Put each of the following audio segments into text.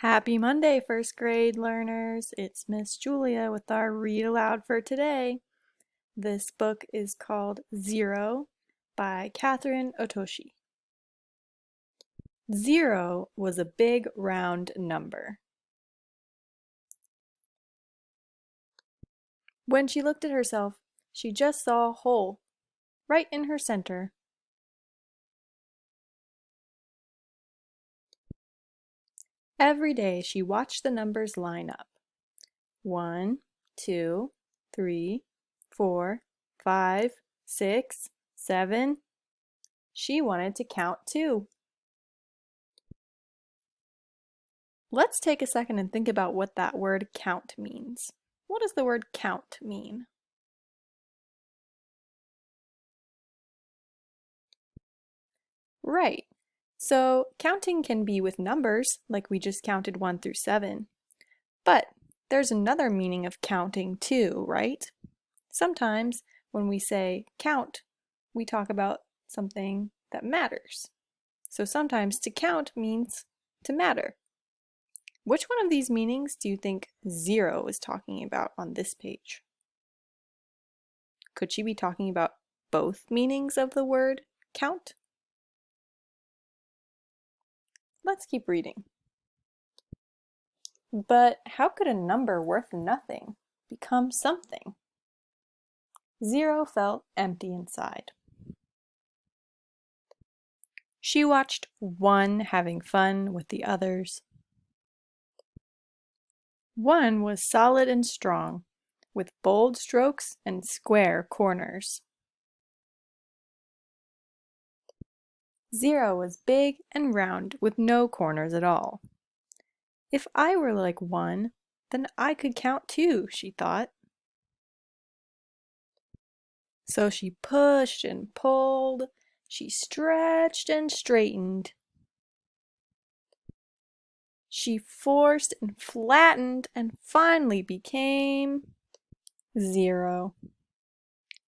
Happy Monday, first grade learners. It's Miss Julia with our Read Aloud for today. This book is called Zero by Catherine Otoshi. Zero was a big round number. When she looked at herself, she just saw a hole right in her center. Every day she watched the numbers line up. 1, 2, 3, 4, 5, 6, 7. She wanted to count too. Let's take a second and think about what that word count means. What does the word count mean? Right. So counting can be with numbers, like we just counted 1 through 7. But there's another meaning of counting too, right? Sometimes when we say count, we talk about something that matters. So sometimes to count means to matter. Which one of these meanings do you think Zero is talking about on this page? Could she be talking about both meanings of the word count? Let's keep reading. But how could a number worth nothing become something? Zero felt empty inside. She watched one having fun with the others. One was solid and strong, with bold strokes and square corners. Zero was big and round with no corners at all. If I were like one, then I could count too, she thought. So she pushed and pulled, she stretched and straightened. She forced and flattened and finally became Zero.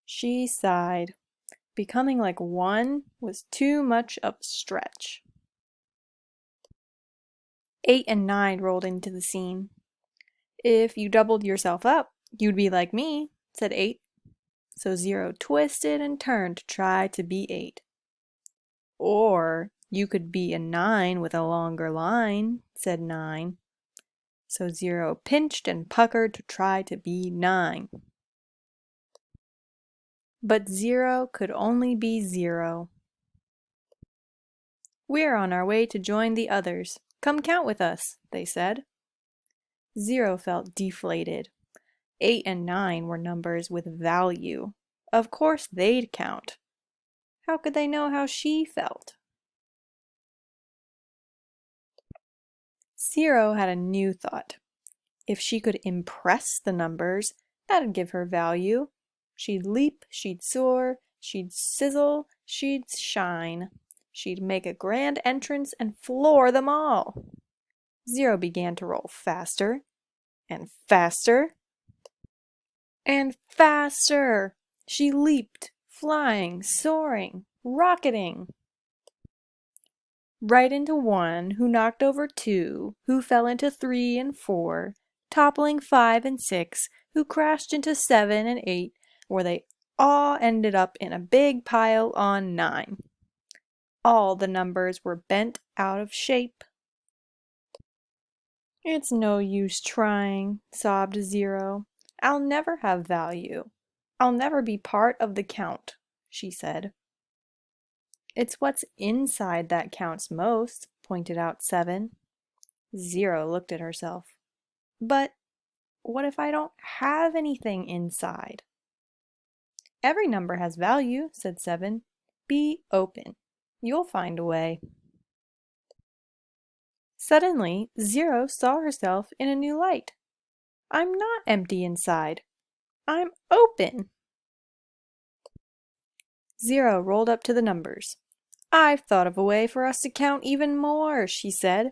She sighed. Becoming like one was too much of a stretch. 8 and 9 rolled into the scene. If you doubled yourself up, you'd be like me, said 8. So Zero twisted and turned to try to be 8. Or you could be a 9 with a longer line, said 9. So Zero pinched and puckered to try to be 9. But Zero could only be 0. We're on our way to join the others. Come count with us, they said. Zero felt deflated. 8 and 9 were numbers with value. Of course they'd count. How could they know how she felt? Zero had a new thought. If she could impress the numbers, that'd give her value. She'd leap, she'd soar, she'd sizzle, she'd shine. She'd make a grand entrance and floor them all. Zero began to roll faster and faster and faster. She leaped, flying, soaring, rocketing. Right into 1, who knocked over 2, who fell into 3 and 4, toppling 5 and 6, who crashed into 7 and 8, where they all ended up in a big pile on 9. All the numbers were bent out of shape. It's no use trying, sobbed Zero. I'll never have value. I'll never be part of the count, she said. It's what's inside that counts most, pointed out 7. Zero looked at herself. But what if I don't have anything inside? Every number has value, said 7. Be open. You'll find a way. Suddenly, Zero saw herself in a new light. I'm not empty inside. I'm open. Zero rolled up to the numbers. I've thought of a way for us to count even more, she said.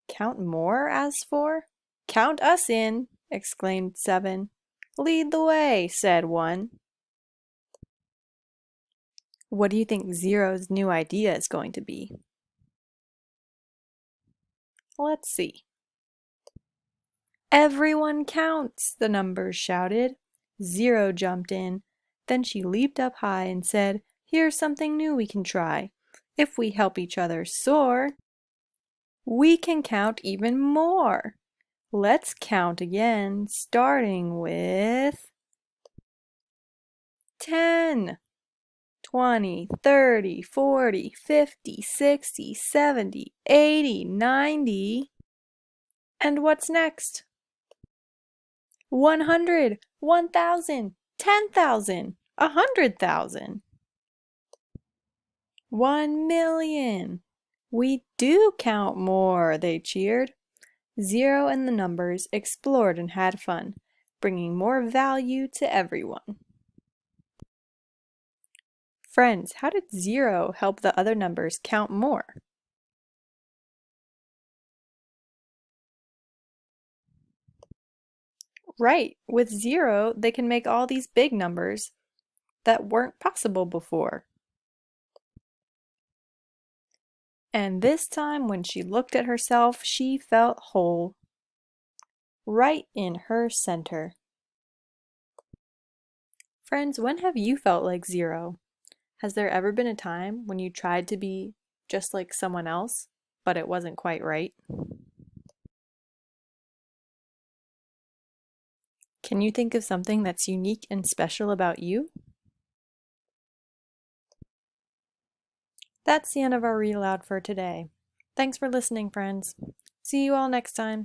Count more? Asked 4. Count us in, exclaimed 7. Lead the way, said 1. What do you think Zero's new idea is going to be? Let's see. Everyone counts, the numbers shouted. Zero jumped in. Then she leaped up high and said, "Here's something new we can try. If we help each other soar, we can count even more. Let's count again, starting with 10. 20, 30, 40, 50, 60, 70, 80, 90. And what's next? 100, 1,000, 10,000, 100,000. 1,000,000. We do count more, they cheered. Zero and the numbers explored and had fun, bringing more value to everyone. Friends, how did zero help the other numbers count more? Right, with zero, they can make all these big numbers that weren't possible before. And this time, when she looked at herself, she felt whole, right in her center. Friends, when have you felt like zero? Has there ever been a time when you tried to be just like someone else, but it wasn't quite right? Can you think of something that's unique and special about you? That's the end of our read aloud for today. Thanks for listening, friends. See you all next time.